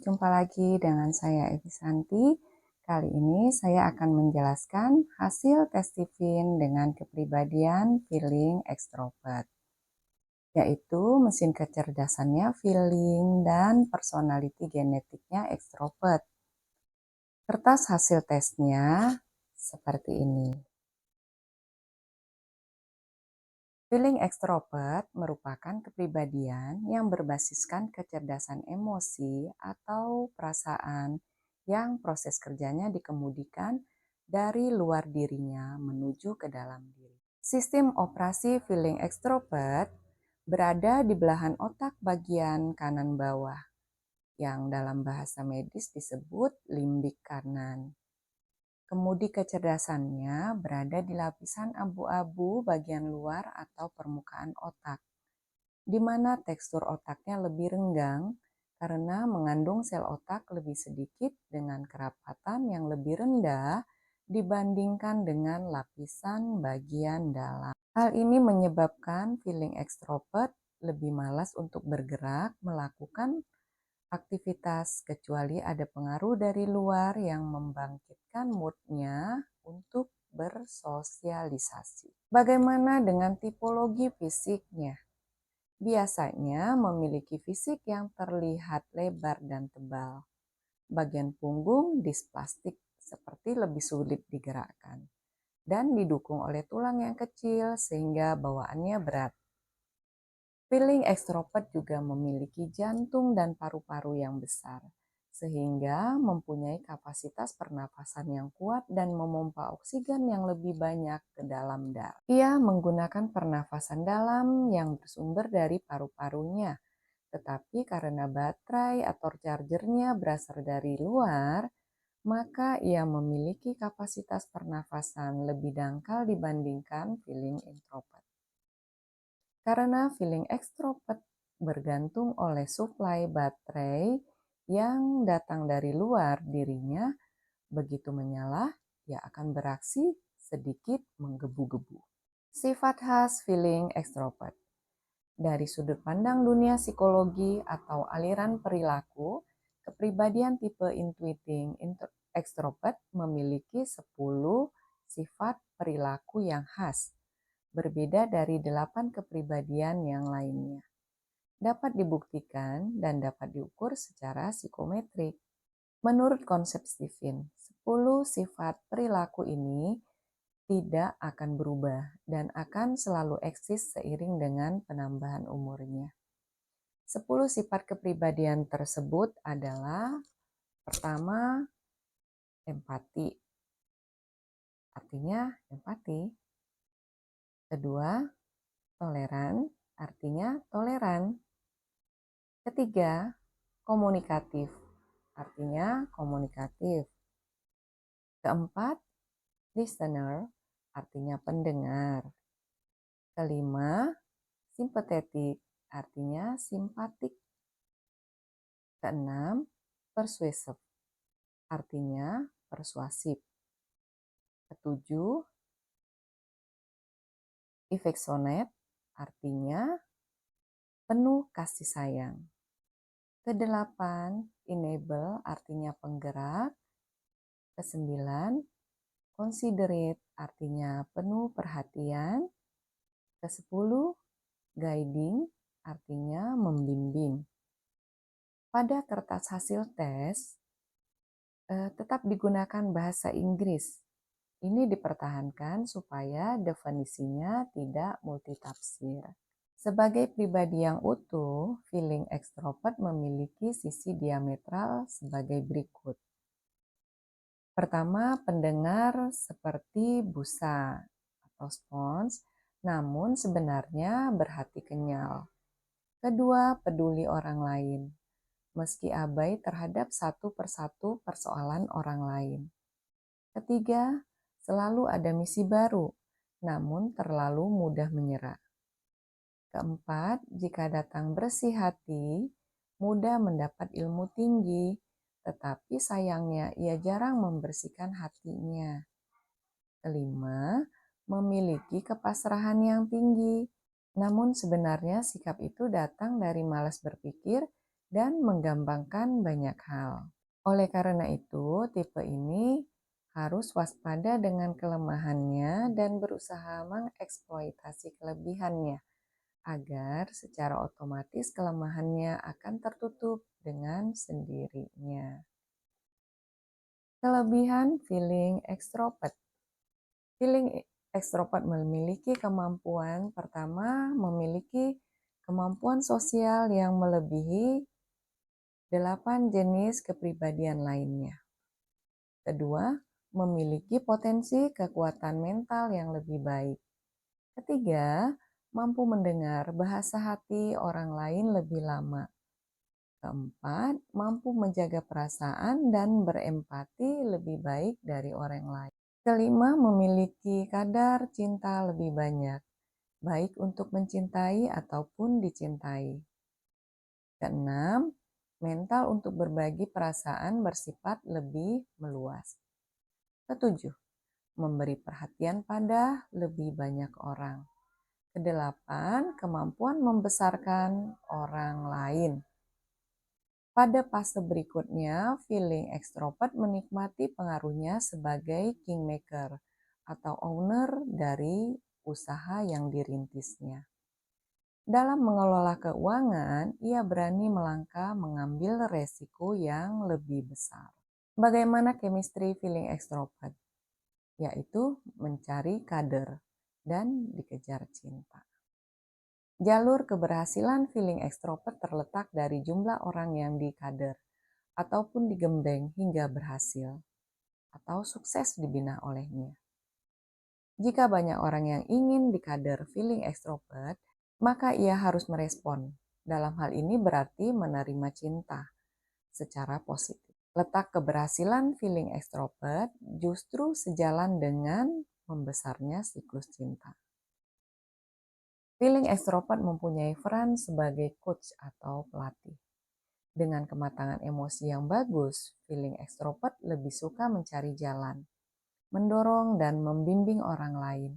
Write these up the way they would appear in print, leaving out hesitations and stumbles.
jumpa lagi dengan saya Evi Santi. Kali ini saya akan menjelaskan hasil tes Tiffin dengan kepribadian feeling extrovert, yaitu mesin kecerdasannya feeling dan personality genetiknya extrovert. Kertas hasil tesnya seperti ini. Feeling extrovert merupakan kepribadian yang berbasiskan kecerdasan emosi atau perasaan yang proses kerjanya dikemudikan dari luar dirinya menuju ke dalam diri. Sistem operasi feeling extrovert berada di belahan otak bagian kanan bawah, yang dalam bahasa medis disebut limbik kanan. Kemudi kecerdasannya berada di lapisan abu-abu bagian luar atau permukaan otak, di mana tekstur otaknya lebih renggang karena mengandung sel otak lebih sedikit dengan kerapatan yang lebih rendah dibandingkan dengan lapisan bagian dalam. Hal ini menyebabkan feeling extrovert lebih malas untuk bergerak, melakukan aktivitas kecuali ada pengaruh dari luar yang membangkitkan mood-nya untuk bersosialisasi. Bagaimana dengan tipologi fisiknya? Biasanya memiliki fisik yang terlihat lebar dan tebal. Bagian punggung displastik seperti lebih sulit digerakkan dan didukung oleh tulang yang kecil sehingga bawaannya berat. Feeling extrovert juga memiliki jantung dan paru-paru yang besar, sehingga mempunyai kapasitas pernafasan yang kuat dan memompa oksigen yang lebih banyak ke dalam darah. Ia menggunakan pernafasan dalam yang bersumber dari paru-parunya, tetapi karena baterai atau chargernya berasal dari luar, maka ia memiliki kapasitas pernafasan lebih dangkal dibandingkan feeling introvert. Karena feeling extrovert bergantung oleh suplai baterai yang datang dari luar dirinya, begitu menyala, ia akan beraksi sedikit menggebu-gebu. Sifat khas feeling extrovert. Dari sudut pandang dunia psikologi atau aliran perilaku, kepribadian tipe intuiting extrovert memiliki 10 sifat perilaku yang khas, berbeda dari 8 kepribadian yang lainnya. Dapat dibuktikan dan dapat diukur secara psikometrik. Menurut konsep Tiffin, 10 sifat perilaku ini tidak akan berubah dan akan selalu eksis seiring dengan penambahan umurnya. 10 sifat kepribadian tersebut adalah: pertama, empati. Artinya empati. Kedua, toleran, artinya toleran. Ketiga, komunikatif, artinya komunikatif. Keempat, listener, artinya pendengar. Kelima, simpatetik, artinya simpatik. Keenam, persuasive, artinya persuasif. Ketujuh, affectionate, artinya penuh kasih sayang. Kedelapan, enable, artinya penggerak. Kesembilan, considerate, artinya penuh perhatian. Kesepuluh, guiding, artinya membimbing. Pada kertas hasil tes, tetap digunakan bahasa Inggris. Ini dipertahankan supaya definisinya tidak multitafsir. Sebagai pribadi yang utuh, feeling extrovert memiliki sisi diametral sebagai berikut. Pertama, pendengar seperti busa atau spons, namun sebenarnya berhati kenyal. Kedua, peduli orang lain, meski abai terhadap satu persatu persoalan orang lain. Ketiga, selalu ada misi baru, namun terlalu mudah menyerah. Keempat, jika datang bersih hati, mudah mendapat ilmu tinggi, tetapi sayangnya ia jarang membersihkan hatinya. Kelima, memiliki kepasrahan yang tinggi, namun sebenarnya sikap itu datang dari malas berpikir dan menggampangkan banyak hal. Oleh karena itu, tipe ini harus waspada dengan kelemahannya dan berusaha mengeksploitasi kelebihannya agar secara otomatis kelemahannya akan tertutup dengan sendirinya. Kelebihan feeling extrovert. Feeling extrovert memiliki kemampuan pertama, memiliki kemampuan sosial yang melebihi 8 jenis kepribadian lainnya. Kedua, memiliki potensi kekuatan mental yang lebih baik. Ketiga, mampu mendengar bahasa hati orang lain lebih lama. Keempat, mampu menjaga perasaan dan berempati lebih baik dari orang lain. Kelima, memiliki kadar cinta lebih banyak, baik untuk mencintai ataupun dicintai. Keenam, mental untuk berbagi perasaan bersifat lebih meluas. Ketujuh, memberi perhatian pada lebih banyak orang. Kedelapan, kemampuan membesarkan orang lain. Pada fase berikutnya, feeling extrovert menikmati pengaruhnya sebagai kingmaker atau owner dari usaha yang dirintisnya. Dalam mengelola keuangan, ia berani melangkah mengambil resiko yang lebih besar. Bagaimana chemistry feeling extrovert? Yaitu mencari kader dan dikejar cinta. Jalur keberhasilan feeling extrovert terletak dari jumlah orang yang dikader ataupun digembeng hingga berhasil atau sukses dibina olehnya. Jika banyak orang yang ingin dikader feeling extrovert, maka ia harus merespon. Dalam hal ini berarti menerima cinta secara positif. Letak keberhasilan feeling extrovert justru sejalan dengan membesarnya siklus cinta. Feeling extrovert mempunyai peran sebagai coach atau pelatih. Dengan kematangan emosi yang bagus, feeling extrovert lebih suka mencari jalan, mendorong dan membimbing orang lain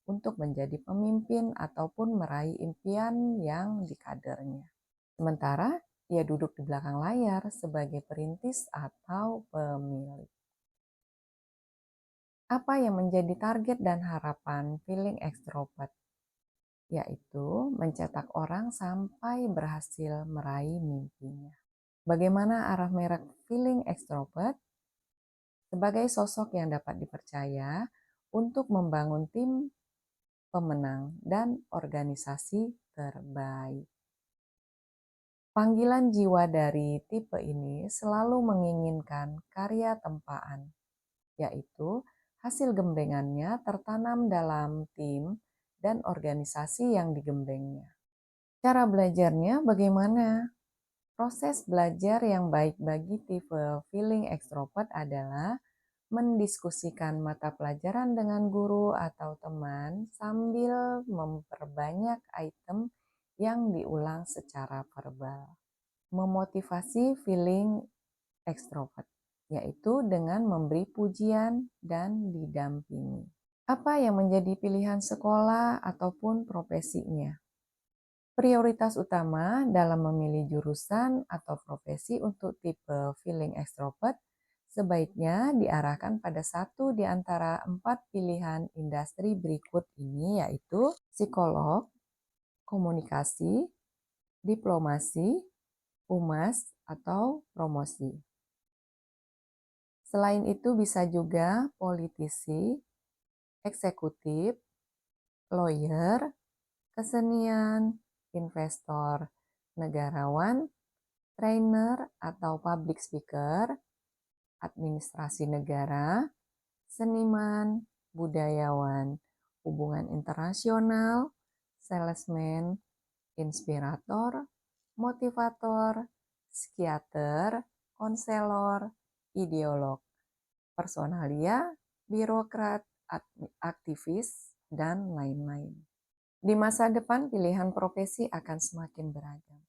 untuk menjadi pemimpin ataupun meraih impian yang dikadernya. Sementara ia duduk di belakang layar sebagai perintis atau pemilik. Apa yang menjadi target dan harapan feeling extrovert? Yaitu mencetak orang sampai berhasil meraih mimpinya. Bagaimana arah merek feeling extrovert? Sebagai sosok yang dapat dipercaya untuk membangun tim pemenang dan organisasi terbaik. Panggilan jiwa dari tipe ini selalu menginginkan karya tempaan, yaitu hasil gembengannya tertanam dalam tim dan organisasi yang digembengnya. Cara belajarnya bagaimana? Proses belajar yang baik bagi tipe feeling extrovert adalah mendiskusikan mata pelajaran dengan guru atau teman sambil memperbanyak item yang diulang secara verbal. Memotivasi feeling extrovert, yaitu dengan memberi pujian dan didampingi. Apa yang menjadi pilihan sekolah ataupun profesinya? Prioritas utama dalam memilih jurusan atau profesi untuk tipe feeling extrovert sebaiknya diarahkan pada satu di antara 4 pilihan industri berikut ini, yaitu psikolog, komunikasi, diplomasi, humas, atau promosi. Selain itu bisa juga politisi, eksekutif, lawyer, kesenian, investor, negarawan, trainer atau public speaker, administrasi negara, seniman, budayawan, hubungan internasional, salesman, inspirator, motivator, psikiater, konselor, ideolog, personalia, birokrat, aktivis, dan lain-lain. Di masa depan, pilihan profesi akan semakin beragam.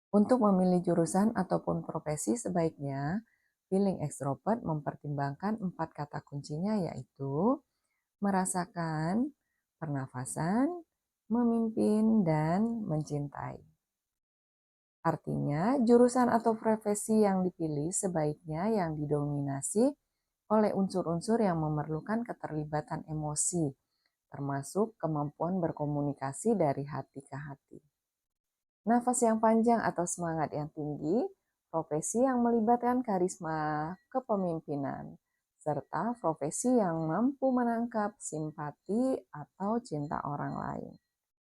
Untuk memilih jurusan ataupun profesi sebaiknya, feeling extrovert mempertimbangkan 4 kata kuncinya, yaitu merasakan, pernafasan, memimpin, dan mencintai. Artinya, jurusan atau profesi yang dipilih sebaiknya yang didominasi oleh unsur-unsur yang memerlukan keterlibatan emosi, termasuk kemampuan berkomunikasi dari hati ke hati. Nafas yang panjang atau semangat yang tinggi, profesi yang melibatkan karisma kepemimpinan, serta profesi yang mampu menangkap simpati atau cinta orang lain.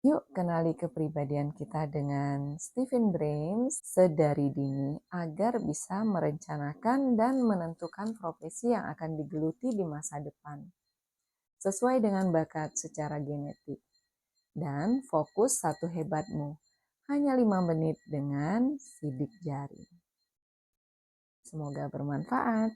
Yuk kenali kepribadian kita dengan Stephen Brains sedari dini agar bisa merencanakan dan menentukan profesi yang akan digeluti di masa depan, sesuai dengan bakat secara genetik. Dan fokus satu hebatmu, hanya 5 menit dengan sidik jari. Semoga bermanfaat.